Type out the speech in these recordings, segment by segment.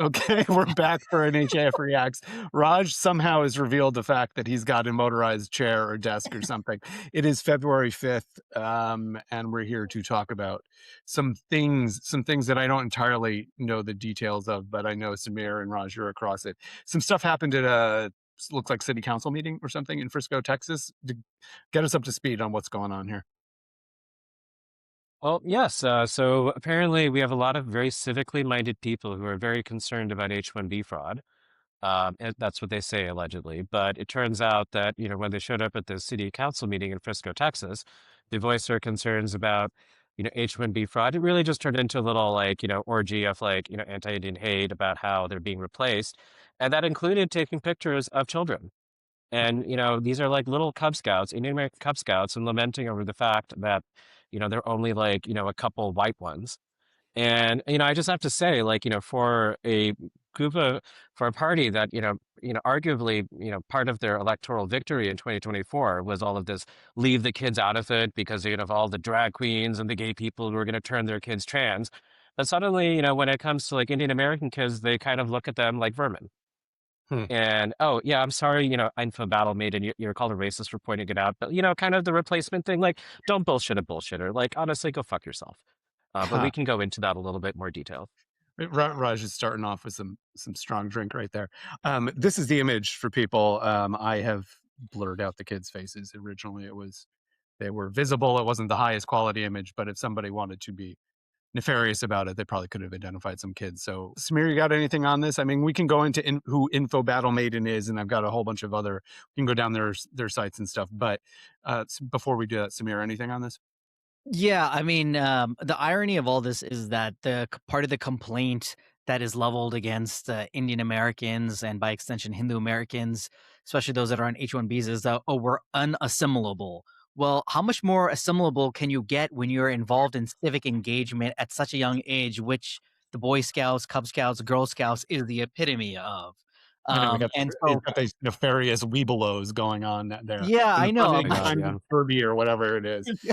Okay, we're back for an HAF Reacts. Raj somehow has revealed the fact that he's got a motorized chair or desk or something. It is February 5th, and we're here to talk about some things that I don't entirely know the details of, but I know Samir and Raj are across it. Some stuff happened at looks like city council meeting or something in Frisco, Texas. Get us up to speed on what's going on here. Well, yes. So apparently, we have a lot of very civically minded people who are very concerned about H-1B fraud. And that's what they say allegedly. But it turns out that, when they showed up at the city council meeting in Frisco, Texas, they voiced their concerns about, H-1B fraud. It really just turned into a little orgy of anti-Indian hate about how they're being replaced. And that included taking pictures of children. And, these are like little Cub Scouts, Indian American Cub Scouts, and lamenting over the fact that, they're only a couple white ones. And, I just have to say, for a group of, for a party that, arguably, part of their electoral victory in 2024 was all of this, leave the kids out of it because, of all the drag queens and the gay people who are going to turn their kids trans. But suddenly, when it comes to Indian American kids, they kind of look at them like vermin. Hmm. And, oh, yeah, I'm sorry, info battle maiden, you're called a racist for pointing it out. But, kind of the replacement thing, don't bullshit a bullshitter. Honestly, go fuck yourself. But we Huh. can go into that a little bit more detail. Raj is starting off with some strong drink right there. This is the image for people. I have blurred out the kids' faces. Originally, they were visible. It wasn't the highest quality image, but if somebody wanted to be nefarious about it, they probably could have identified some kids. So, Samir, you got anything on this? I mean, we can go into who Info Battle Maiden is, and I've got a whole bunch of other. We can go down their sites and stuff. But before we do that, Samir, anything on this? Yeah, I mean, the irony of all this is that part of the complaint that is leveled against Indian Americans and by extension Hindu Americans, especially those that are on H-1Bs, is that, oh, we're unassimilable. Well, how much more assimilable can you get when you're involved in civic engagement at such a young age, which the Boy Scouts, Cub Scouts, Girl Scouts is the epitome of? I know And he's so, got these nefarious weebelows going on there. yeah, The I know. Oh fun my and God, kind yeah. Furby or whatever it is. Yeah.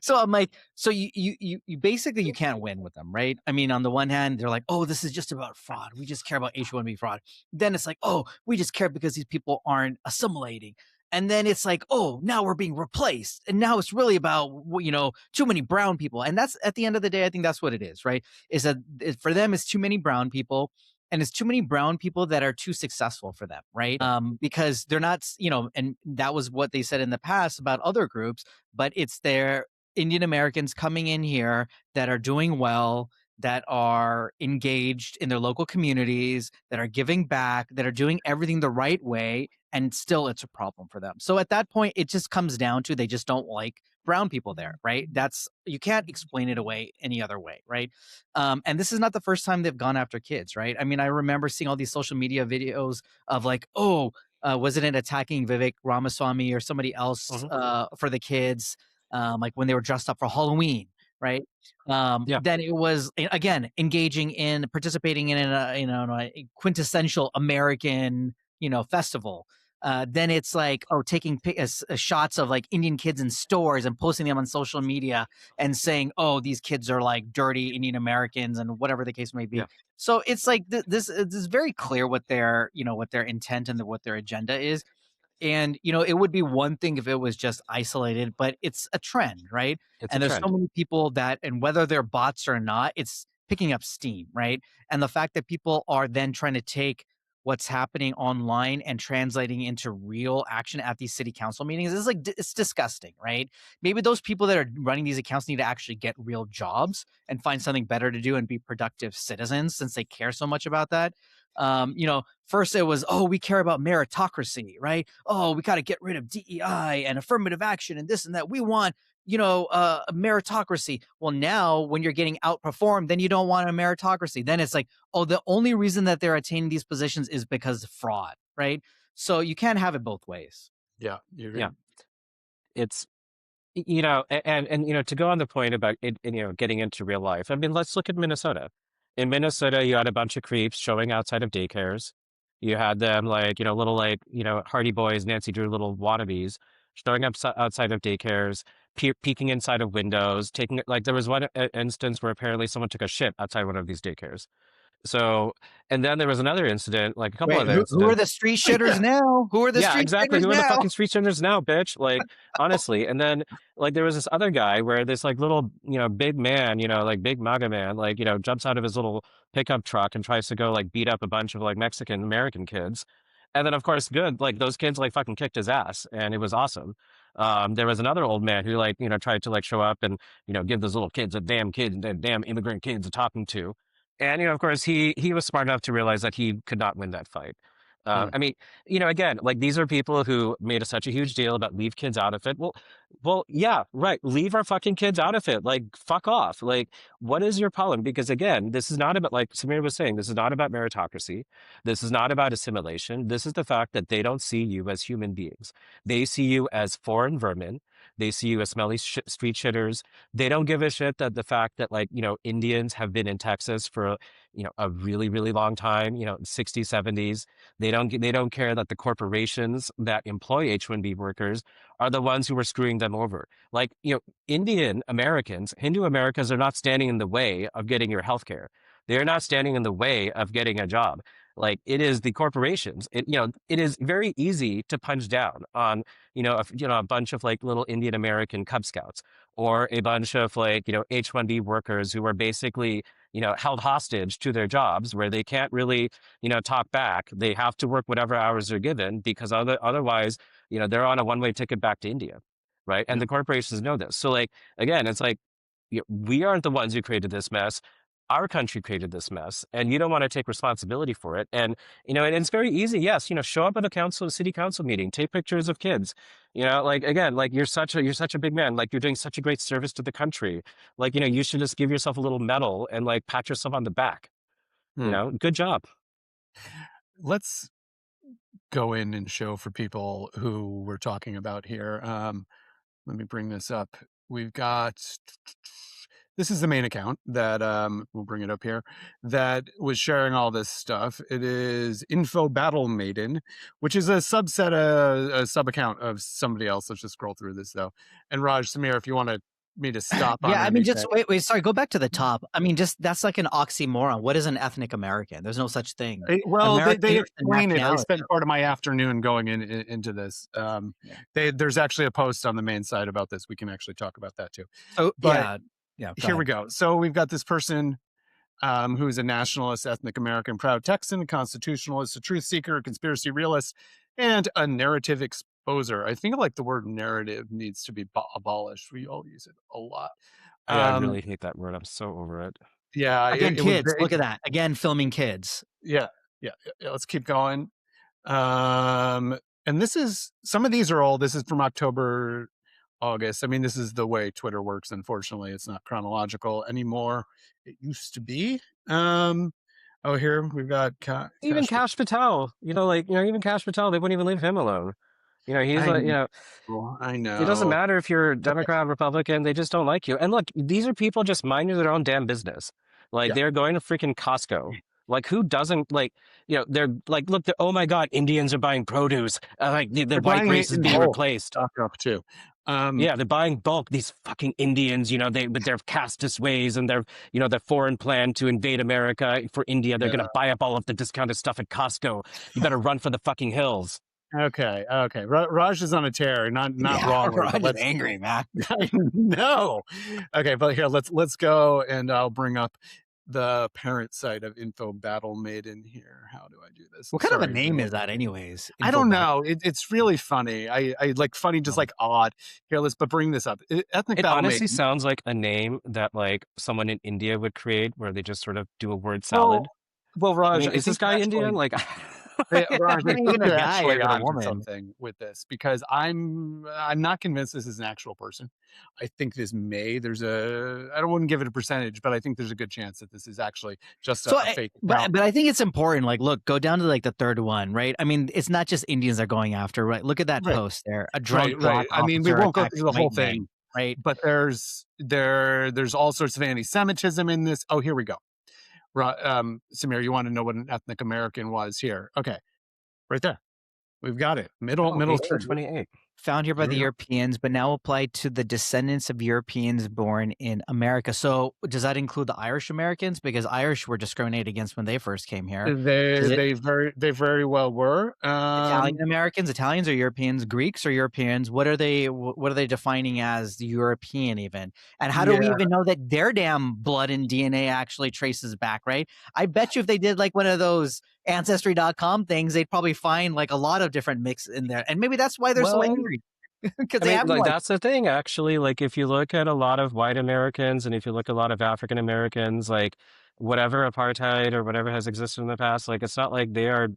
So I'm like, so you basically you can't win with them, right? I mean, on the one hand, they're like, oh, this is just about fraud. We just care about H-1B fraud. Then it's like, oh, we just care because these people aren't assimilating. And then it's like, oh, now we're being replaced. And now it's really about, too many brown people. And that's at the end of the day, I think that's what it is, right? Is that for them, it's too many brown people and it's too many brown people that are too successful for them, right? Because they're not, and that was what they said in the past about other groups, but it's their Indian Americans coming in here that are doing well, that are engaged in their local communities, that are giving back, that are doing everything the right way, and still it's a problem for them. So at that point, it just comes down to they just don't like brown people there, right? That's you can't explain it away any other way, right? And this is not the first time they've gone after kids, right? I mean, I remember seeing all these social media videos of like, oh, wasn't it attacking Vivek Ramaswamy or somebody else Mhm. for the kids, like when they were dressed up for Halloween, right? Yeah. Then it was again engaging in participating in a quintessential American festival. Then it's like, oh, taking shots of like Indian kids in stores and posting them on social media and saying, oh, these kids are like dirty Indian Americans and whatever the case may be. Yeah. So it's like this is very clear what their intent and what their agenda is. And it would be one thing if it was just isolated, but it's a trend, right? It's a And there's so trend. many people that, and whether they're bots or not, it's picking up steam, right? And the fact that people are then trying to take what's happening online and translating into real action at these city council meetings is like it's disgusting, right? Maybe those people that are running these accounts need to actually get real jobs and find something better to do and be productive citizens since they care so much about that. First it was, oh, we care about meritocracy, right? Oh, we got to get rid of DEI and affirmative action and this and that. We want, a meritocracy. Well, now when you're getting outperformed, then you don't want a meritocracy. Then it's like, oh, the only reason that they're attaining these positions is because of fraud, right? So you can't have it both ways. Yeah, you're Yeah. It's, and to go on the point about it, getting into real life. I mean, let's look at Minnesota. In Minnesota, you had a bunch of creeps showing outside of daycares. You had them little Hardy Boys, Nancy Drew little wannabes showing up outside of daycares, peeking inside of windows, taking there was one instance where apparently someone took a shit outside one of these daycares. So, and then there was another incident, like a couple Wait, other who are incidents. the street shitters now? Who are the Yeah, street exactly. shitters Who are the now? fucking street vendors now, bitch? Like, honestly. And then, like, there was this other guy where this, like, little, big man, like, big MAGA man, like, jumps out of his little pickup truck and tries to go, like, beat up a bunch of, like, Mexican American kids. And then, of course, good, like, those kids, like, fucking kicked his ass, and it was awesome. There was another old man who, like, tried to, like, show up and, give those little kids, the damn immigrant kids a talking to. And, of course, he was smart enough to realize that he could not win that fight. I mean, again, like, these are people who made such a huge deal about leave kids out of it. Well, yeah, right. Leave our fucking kids out of it. Like, fuck off. Like, what is your problem? Because again, this is not about, like Samir was saying, this is not about meritocracy. This is not about assimilation. This is the fact that they don't see you as human beings. They see you as foreign vermin. They see you as smelly street shitters. They don't give a shit that the fact that, like, Indians have been in Texas for, a really, really long time, 60s, 70s. They don't care that the corporations that employ H-1B workers are the ones who are screwing them over. Like, Indian Americans, Hindu Americans are not standing in the way of getting your health care. They're not standing in the way of getting a job. Like, it is the corporations. It is very easy to punch down on, a bunch of, like, little Indian American Cub Scouts, or a bunch of, like, H-1B workers who are basically, held hostage to their jobs, where they can't really, talk back. They have to work whatever hours they're given, because otherwise, they're on a one-way ticket back to India, right? And Yeah. the corporations know this. So, like, again, it's like, we aren't the ones who created this mess. Our country created this mess, and you don't want to take responsibility for it. And, and it's very easy. Yes, show up at a city council meeting, take pictures of kids. Like, again, like, you're such a big man. Like, you're doing such a great service to the country. Like, you should just give yourself a little medal and, like, pat yourself on the back. Good job. Let's go in and show for people who we're talking about here. Let me bring this up. We've got, this is the main account that, we'll bring it up here, that was sharing all this stuff. It is Info Battle Maiden, which is a subset, a sub account of somebody else. Let's just scroll through this though. And Raj, Samir, if you want me to stop on Yeah, I mean, just anything. wait, sorry, go back to the top. I mean, just that's like an oxymoron. What is an ethnic American? There's no such thing. Well, American they is a explain it. I nationality. spent part of my afternoon going into this. There's actually a post on the main site about this. We can actually talk about that too. So But yeah. here we go. So we've got this person who's a nationalist, ethnic American, proud Texan, constitutionalist, a truth seeker, a conspiracy realist, and a narrative exposer. I think like the word narrative needs to be abolished. We all use it a lot. Yeah, I really hate that word. I'm so over it. Yeah, Again, it was kids. Look at that. Again, filming kids. Yeah. Let's keep going. And this is, some of these are old. This is from October, August. I mean, this is the way Twitter works. Unfortunately, it's not chronological anymore. It used to be. Here we've got Even Kash Patel, even Kash Patel, they wouldn't even leave him alone. He's like, I know. It doesn't matter if you're Democrat, Republican, they just don't like you. And look, these are people just minding their own damn business. Like, they're going to freaking Costco. Like, who doesn't, like, they're like, look, oh my God, Indians are buying produce. Like, the white race is being replaced. Stock up too. Yeah, they're buying bulk. These fucking Indians, with their casteist ways and their, their foreign plan to invade America for India. They're going to buy up all of the discounted stuff at Costco. You better run for the fucking hills. Okay. Raj is on a tear, not wrong. Raj is angry, man. I know. Okay, but here let's go, and I'll bring up the parent site of Info Battle Maiden here. How do I do this? What kind of a name is that, anyways? I don't know. It's really funny. I like funny, just like odd. Here, but bring this up. Ethnic It Battle honestly Maiden. sounds like a name that, like, someone in India would create, where they just sort of do a word salad. Well, Raj, is this guy Indian? Like, Raj, I think you're actually a onto woman. something with this, because I'm not convinced this is an actual person. I think this I wouldn't give it a percentage, but I think there's a good chance that this is actually just a fake account. But I think it's important. Like, look, go down to like the third one, right? I mean, it's not just Indians they're going after, right? Look at that post there. A drunk black I mean, we won't go through the whole thing, right? But there's all sorts of anti-Semitism in this. Oh, here we go. Samir, you want to know what an ethnic American was here? Okay, right there. We've got it. Middle 28. found here by Here the we go. Europeans, but now applied to the descendants of Europeans born in America. So does that include the Irish Americans? Because Irish were discriminated against when they first came here. Does it They very well were. Italian Americans, Italians or Europeans, Greeks or Europeans? What are they defining as European even? And how do we Yeah. even know that their damn blood and DNA actually traces back, right? I bet you if they did like one of those ancestry.com things, they'd probably find like a lot of different mix in there. And maybe that's why they're so Well, angry. Because I they mean, have like like that's the thing, actually. Like, if you look at a lot of white Americans and if you look at a lot of African Americans, like whatever apartheid or whatever has existed in the past, like it's not like they are,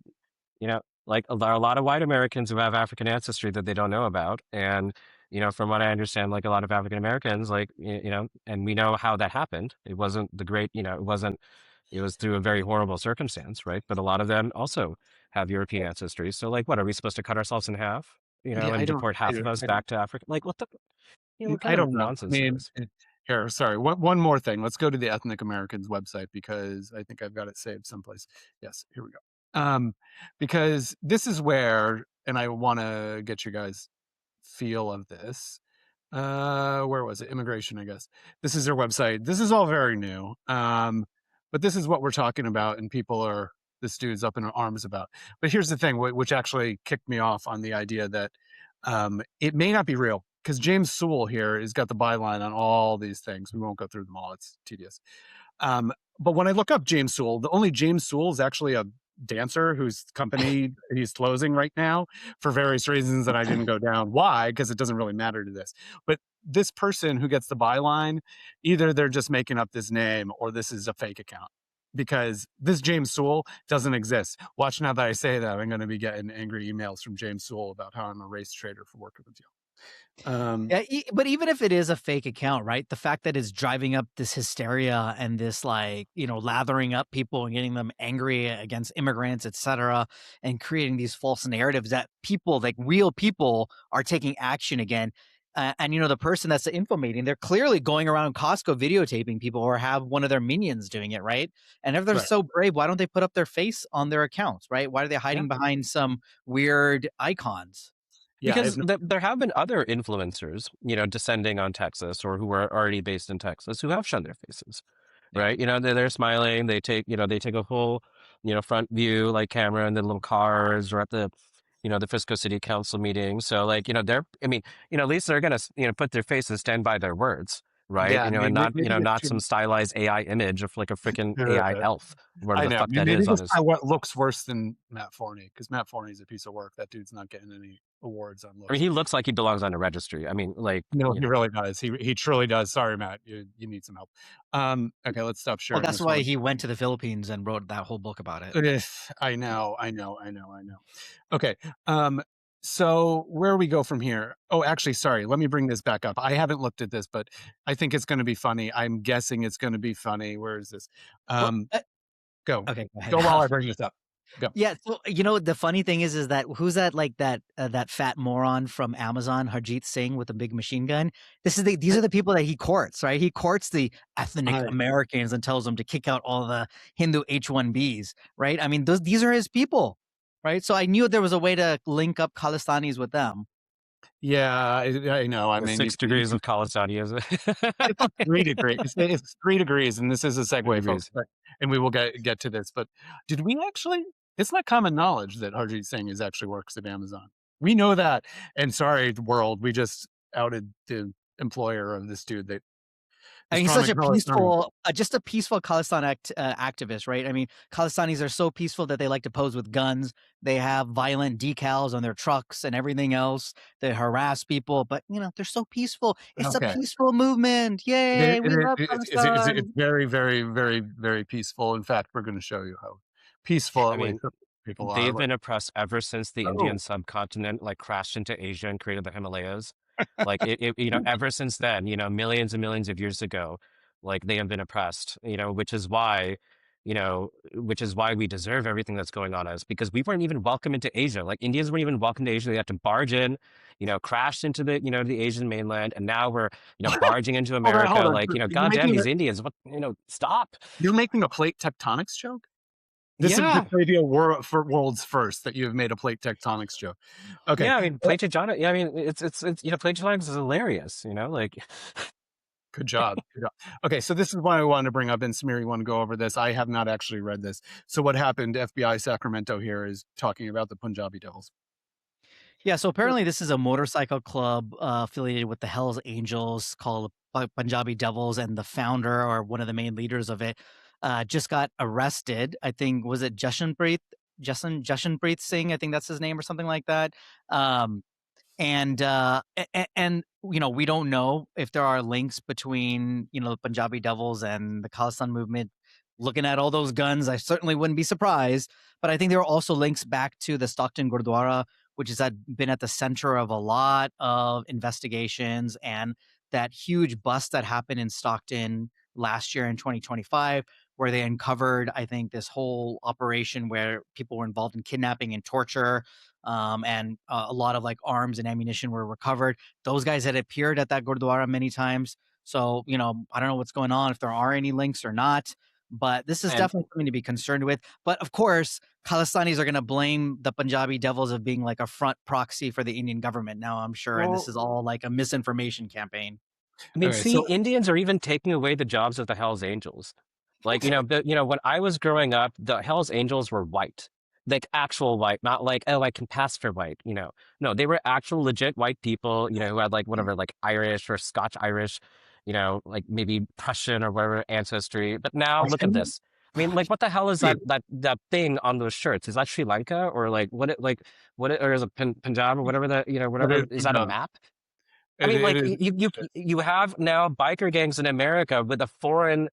like there are a lot of white Americans who have African ancestry that they don't know about. And, from what I understand, like a lot of African Americans, like, and we know how that happened. It wasn't the great, it was through a very horrible circumstance, right? But a lot of them also have European ancestry. So, like, what are we supposed to cut ourselves in half, Yeah, and deport half of us I don't back to Africa? Like, what the, what I kind of don't know. I nonsense is mean, this? here, sorry. One more thing. Let's go to the Ethnic Americans website because I think I've got it saved someplace. Yes, here we go. Because this is where, and I want to get you guys feel of this. Where was it? Immigration, I guess. This is their website. This is all very new. But this is what we're talking about, and this dude's up in arms about. But here's the thing, which actually kicked me off on the idea that it may not be real, because James Sewell here has got the byline on all these things. We won't go through them all. It's tedious. But when I look up James Sewell, the only James Sewell is actually a dancer whose company he's closing right now for various reasons that I didn't go down. Why? Because it doesn't really matter to this. But this person who gets the byline, either they're just making up this name or this is a fake account. Because this James Sewell doesn't exist. Watch, now that I say that, I'm going to be getting angry emails from James Sewell about how I'm a race traitor for working with you. Yeah, but even if it is a fake account, right? The fact that it's driving up this hysteria and this like, lathering up people and getting them angry against immigrants, etc., and creating these false narratives that people, like real people, are taking action again. And the person that's informating, they're clearly going around Costco videotaping people or have one of their minions doing it, right? And if they're Right. so brave, why don't they put up their face on their accounts, right? Why are they Yeah. hiding behind some weird icons? Yeah, Because there have been other influencers, descending on Texas or who are already based in Texas who have shown their faces, Yeah. right? They're smiling. They take a full, front view like camera in the little cars or at the, the Frisco City Council meeting. So like, at least they're gonna, put their face and stand by their words, right? yeah, And not, maybe this not should, some stylized AI image of like a freaking AI elf, whatever I the know. fuck that Maybe is on this his. guy what looks worse than Matt Forney, because Matt Forney is a piece of work. That dude's not getting any awards on I mean, looks. he looks like he belongs on a registry. I mean, like, No, he really does. He truly does. Sorry, Matt. You need some help. Okay, let's stop Well, sharing that's this why one. he went to the Philippines and wrote that whole book about it. I know. Okay. So where we go from here? Oh, actually, sorry. Let me bring this back up. I haven't looked at this, but I think it's going to be funny. I'm guessing it's going to be funny. Where is this? Well, Go. okay, go ahead. Go while I bring this up. Go. Yeah, so the funny thing is that who's that like that fat moron from Amazon, Harjeet Singh with a big machine gun? These are the people that he courts, right? He courts the ethnic Americans and tells them to kick out all the Hindu H-1Bs, right? I mean, these are his people, right? So I knew there was a way to link up Khalistanis with them. Yeah, I know. I The mean, 6 degrees of Khalisani, is it? it's 3 degrees. It's 3 degrees, and this is a segue, folks. Degrees. And we will get to this. But did we actually? It's not common knowledge that Harjeet Singh actually works at Amazon. We know that. And sorry, world, we just outed the employer of this dude that I is mean, he's such a Khalistan. peaceful, just a peaceful Khalistan activist, right? I mean, Khalistanis are so peaceful that they like to pose with guns. They have violent decals on their trucks and everything else. They harass people, but they're so peaceful. It's a Okay. peaceful movement. Yay! We love It's Khalistan. very, very, very, very peaceful. In fact, we're going to show you how peaceful I at least mean, people are. they've been oppressed ever since the Oh. Indian subcontinent like crashed into Asia and created the Himalayas. Like ever since then, millions and millions of years ago, like they have been oppressed, which is why we deserve everything that's going on us, because we weren't even welcome into Asia. Like Indians weren't even welcome to Asia. They had to barge in, crashed into the, the Asian mainland. And now we're, barging into America. Hold on. Like, You're goddamn making these Indians, stop. You're making a plate tectonics joke? This is Yeah. the radio for world's first that you have made a plate tectonics joke. Okay. Yeah, I mean, plate tectonics. Yeah, I mean, it's plate tectonics is hilarious. Like Good job. Good job. Okay, so this is why I wanted to bring up, and Samir, you want to go over this? I have not actually read this. So what happened? FBI Sacramento here is talking about the Punjabi Devils. Yeah, so apparently this is a motorcycle club affiliated with the Hells Angels called Punjabi Devils, and the founder or one of the main leaders of it just got arrested. I think was it Jashanpreet Singh? I think that's his name or something like that. And we don't know if there are links between the Punjabi Devils and the Khalistan movement. Looking at all those guns, I certainly wouldn't be surprised. But I think there are also links back to the Stockton Gurdwara, which has been at the center of a lot of investigations, and that huge bust that happened in Stockton last year in 2025, where they uncovered, I think, this whole operation where people were involved in kidnapping and torture, and a lot of like arms and ammunition were recovered. Those guys had appeared at that Gurdwara many times. So, I don't know what's going on, if there are any links or not, but this is and definitely something to be concerned with. But of course, Khalistanis are going to blame the Punjabi Devils of being like a front proxy for the Indian government now, I'm sure. And this is all like a misinformation campaign. I mean, Okay, see, so Indians are even taking away the jobs of the Hells Angels. Like, when I was growing up, the Hells Angels were white, like actual white, not like, oh, I can pass for white, No, they were actual legit white people, who had like whatever, like Irish or Scotch Irish, like maybe Prussian or whatever ancestry. But now look at this. I mean, like, what the hell is dude, that thing on those shirts? Is that Sri Lanka or like or is it Punjab or whatever that, it whatever, is is that a map? I it, mean, it like is you have now biker gangs in America with a foreign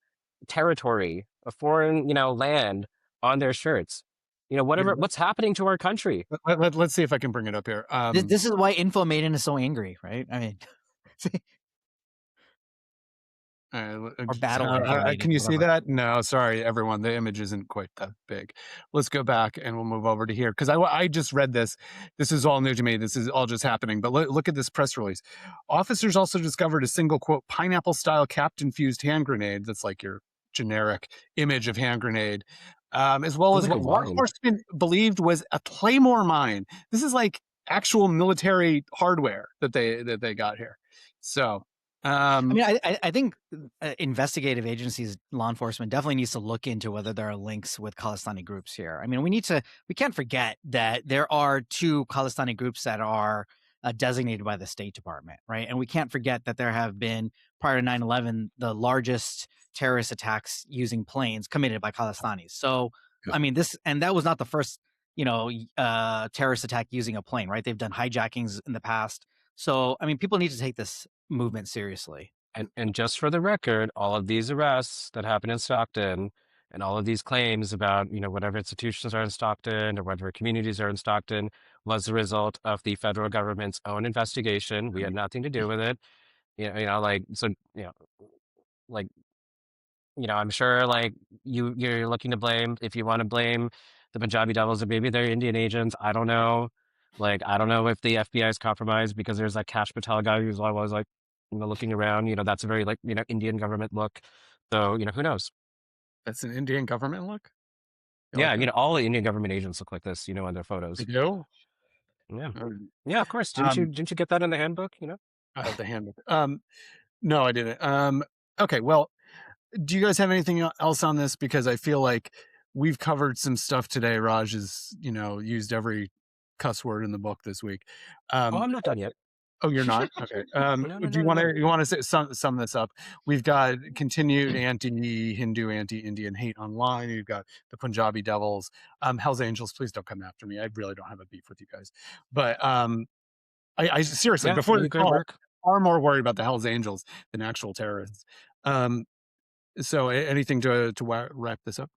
territory, a foreign, land on their shirts. What's happening to our country? let's see if I can bring it up here. This is why Info Maiden is so angry, right? I mean, or Battle Info Maiden, can you see whatever. that? No, sorry, everyone. The image isn't quite that big. Let's go back and we'll move over to here because I just read this. This is all new to me. This is all just happening. But look at this press release. Officers also discovered a single quote pineapple-style capped-infused hand grenade. That's like your generic image of hand grenade, as well Sounds as like a what law wine. enforcement believed was a Claymore mine. This is like actual military hardware that they got here. So. I mean, I think investigative agencies, law enforcement definitely needs to look into whether there are links with Khalistani groups here. I mean, we can't forget that there are two Khalistani groups that are designated by the State Department, right? And we can't forget that there have been, prior to 9/11, the largest terrorist attacks using planes committed by Khalistanis. So, Yeah. I mean, that was not the first, terrorist attack using a plane, right? They've done hijackings in the past. So, I mean, people need to take this movement seriously. And just for the record, all of these arrests that happened in Stockton and all of these claims about, whatever institutions are in Stockton or whatever communities are in Stockton was the result of the federal government's own investigation. We had nothing to do with it. Like, so, like, I'm sure like you're looking to blame, if you want to blame the Punjabi Devils or maybe they're Indian agents. I don't know. Like, I don't know if the FBI is compromised because there's that Cash Patel guy who's always like, looking around, that's a very like, Indian government look. So, who knows? That's an Indian government look? You Yeah, like that? all the Indian government agents look like this, on their photos. They do? Yeah. Um, Yeah, of course. Didn't you um, didn't you get that in the handbook, the handbook. No, I didn't. Okay, well, do you guys have anything else on this? Because I feel like we've covered some stuff today. Raj has, used every cuss word in the book this week. Oh, I'm not done yet. Oh, you're not? Okay. No, Do you no, want no. to sum this up? We've got continued anti-Hindu, anti-Indian hate online. You've got the Punjabi Devils, Hell's Angels. Please don't come after me. I really don't have a beef with you guys. But I seriously, Yeah, before you the great call, work. far more worried about the Hell's Angels than actual terrorists. So anything to wrap this up?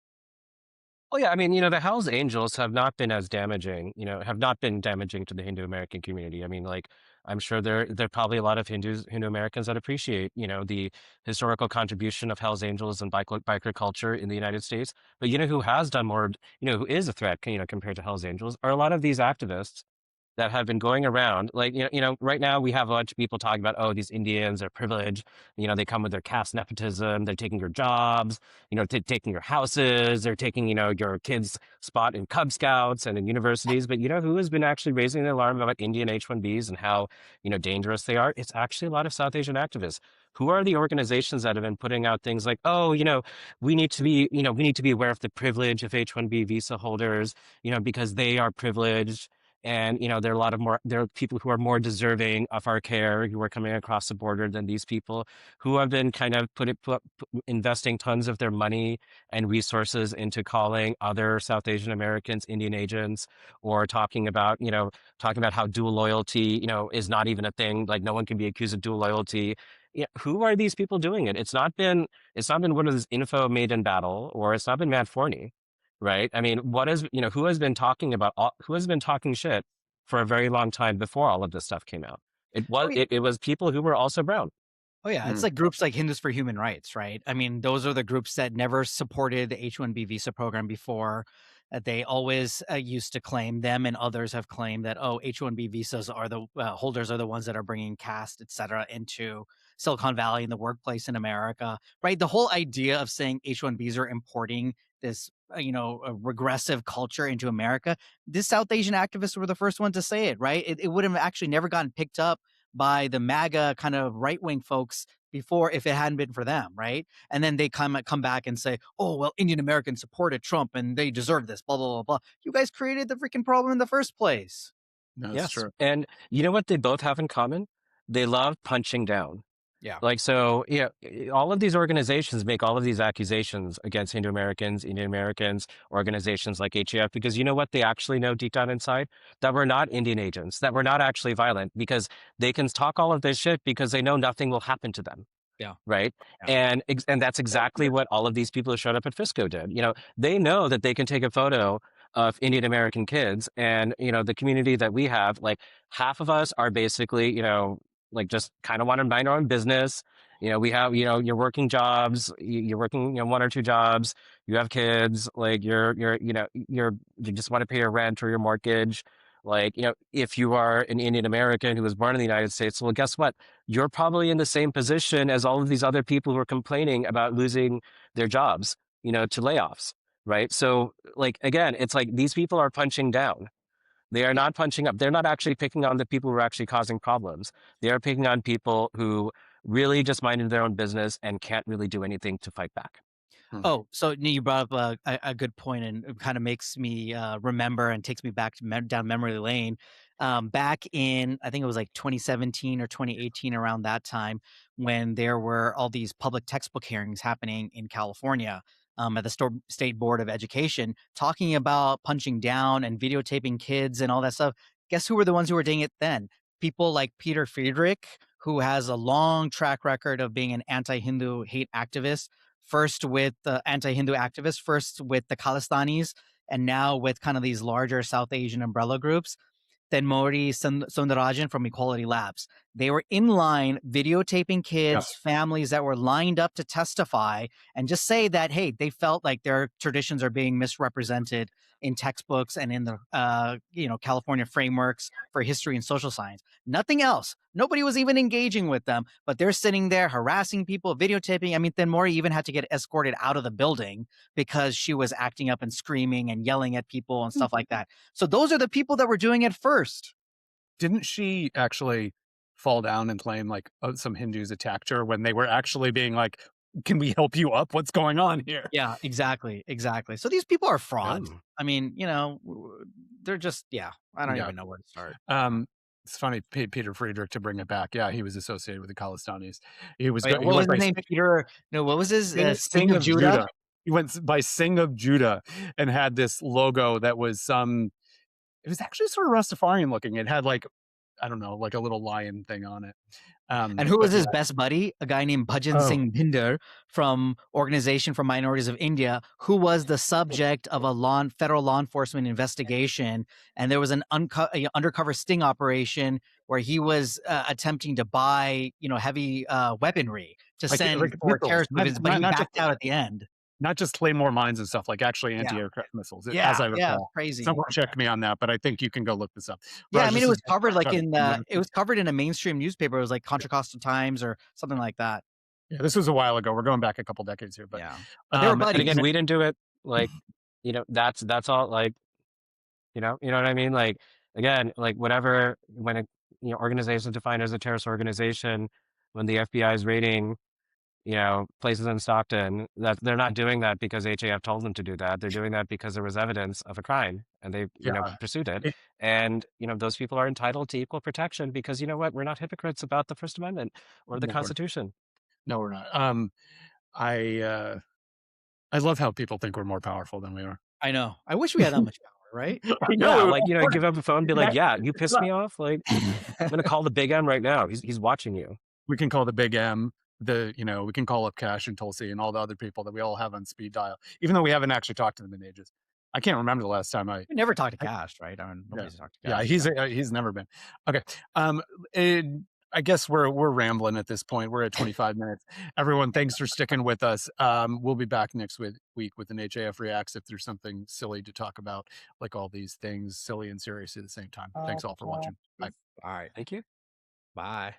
Oh yeah, I mean, the Hells Angels have not been as damaging, have not been damaging to the Hindu American community. I mean, like, I'm sure there are probably a lot of Hindu Americans that appreciate, the historical contribution of Hells Angels and biker culture in the United States. But who has done more, who is a threat, compared to Hells Angels, are a lot of these activists that have been going around. Like, right now we have a bunch of people talking about, oh, these Indians are privileged. They come with their caste nepotism. They're taking your jobs, taking your houses. They're taking, your kids' spot in Cub Scouts and in universities. But who has been actually raising the alarm about Indian H-1Bs and how, dangerous they are? It's actually a lot of South Asian activists. Who are the organizations that have been putting out things like, oh, we need to be aware of the privilege of H-1B visa holders, because they are privileged. And, there are people who are more deserving of our care, who are coming across the border than these people, who have been kind of investing tons of their money and resources into calling other South Asian Americans Indian agents, or talking about how dual loyalty, is not even a thing. Like, no one can be accused of dual loyalty. Who are these people doing it? It's not been one of this info maiden battle, or it's not been Matt Forney. Right. I mean, who has been who has been talking shit for a very long time before all of this stuff came out? It was people who were also brown. Oh yeah, it's like groups like Hindus for Human Rights, right? I mean, those are the groups that never supported the H-1B visa program before. They always used to claim, them and others have claimed that, oh, H-1B visas are the holders are the ones that are bringing caste, et cetera, into Silicon Valley and the workplace in America, right? The whole idea of saying H-1Bs are importing this, a regressive culture into America. These South Asian activists were the first one to say it, right? It would have actually never gotten picked up by the MAGA kind of right-wing folks before if it hadn't been for them, right? And then they come back and say, oh, well, Indian Americans supported Trump and they deserve this, blah, blah, blah, blah. You guys created the freaking problem in the first place. No, it's Yes. true. And you know what they both have in common? They love punching down. Yeah. Like, so, all of these organizations make all of these accusations against Hindu Americans, Indian Americans, organizations like HEF, because you know what they actually know deep down inside? That we're not Indian agents, that we're not actually violent, because they can talk all of this shit because they know nothing will happen to them. Yeah. Right. Yeah. And that's exactly what all of these people who showed up at Frisco did. They know that they can take a photo of Indian American kids, and, the community that we have, like, half of us are basically, like, just kind of want to mind our own business. We have, you're working jobs, you're working, one or two jobs, you have kids, like, you just want to pay your rent or your mortgage. Like, if you are an Indian American who was born in the United States, well, guess what? You're probably in the same position as all of these other people who are complaining about losing their jobs, to layoffs. Right. So, like, again, it's like these people are punching down. They are not punching up. They're not actually picking on the people who are actually causing problems. They are picking on people who really just minded their own business and can't really do anything to fight back. Oh, so you brought up a good point, and it kind of makes me remember and takes me back to down memory lane. Back in, I think it was like 2017 or 2018, around that time, when there were all these public textbook hearings happening in California at the State Board of Education, talking about punching down and videotaping kids and all that stuff. Guess who were the ones who were doing it then? People like Peter Friedrich, who has a long track record of being an anti-Hindu hate activist. First with the anti-Hindu activists, first with the Khalistanis, and now with kind of these larger South Asian umbrella groups. Then Modi Sundarajan from Equality Labs. They were in line videotaping kids, families that were lined up to testify and just say that, hey, they felt like their traditions are being misrepresented in textbooks and in the California frameworks for history and social science. Nothing else. Nobody was even engaging with them, but they're sitting there harassing people, videotaping. I mean, then Mori even had to get escorted out of the building because she was acting up and screaming and yelling at people and stuff like that. So those are the people that were doing it first. Didn't she actually fall down and claim like some Hindus attacked her when they were actually being like, can we help you up? What's going on here? Yeah, exactly. So these people are frauds. Oh. I mean, they're just, I don't even know where to start. It's funny, Peter Friedrich, to bring it back. Yeah, he was associated with the Khalistanis. He was. What was his name? Peter? No, what was his? Singh of Judah. He went by Singh of Judah and had this logo that was it was actually sort of Rastafarian looking. It had like, I don't know, like a little lion thing on it. And who was his best buddy? A guy named Bhajan Singh Bhinder from Organization for Minorities of India, who was the subject of a federal law enforcement investigation. And there was an undercover sting operation where he was attempting to buy, heavy weaponry to send for terrorist movements, but he backed out at the end. not just Claymore mines and stuff, like actually Yeah. anti-aircraft missiles, as Yeah, I yeah, recall. crazy. Someone check me on that, but I think you can go look this up. Yeah, I Raj, mean, this it is was covered like Covered. it was covered in a mainstream newspaper. It was like Contra Costa Times or something like that. Yeah, this was a while ago. We're going back a couple decades here, but Yeah, but they were And buddies. again, we didn't do it. Like, that's all. Like, you know what I mean? Like, again, like whatever, when a organization defined as a terrorist organization, when the FBI is raiding, places in Stockton, that they're not doing that because HAF told them to do that. They're doing that because there was evidence of a crime and they, yeah, pursued it. it- And, those people are entitled to equal protection because you know what? We're not hypocrites about the First Amendment or the no, Constitution. we're not. I love how people think we're more powerful than we are. I know. I wish we had that much power, right? I know. Yeah, like, give up the phone and be like, yeah, you pissed me off. Like, I'm going to call the big M right now. He's watching you. We can call the Big M, we can call up Cash and Tulsi and all the other people that we all have on speed dial, even though we haven't actually talked to them in ages. I can't remember the last time We never talked to I- Cash, right? I mean, nobody's talked to yeah, Cash. he's never been. Okay. I guess we're rambling at this point. We're at 25 minutes. Everyone, thanks for sticking with us. We'll be back next week with an HAF Reacts if there's something silly to talk about, like all these things, silly and serious at the same time. Thanks all for watching. Bye. All right. Thank you. Bye.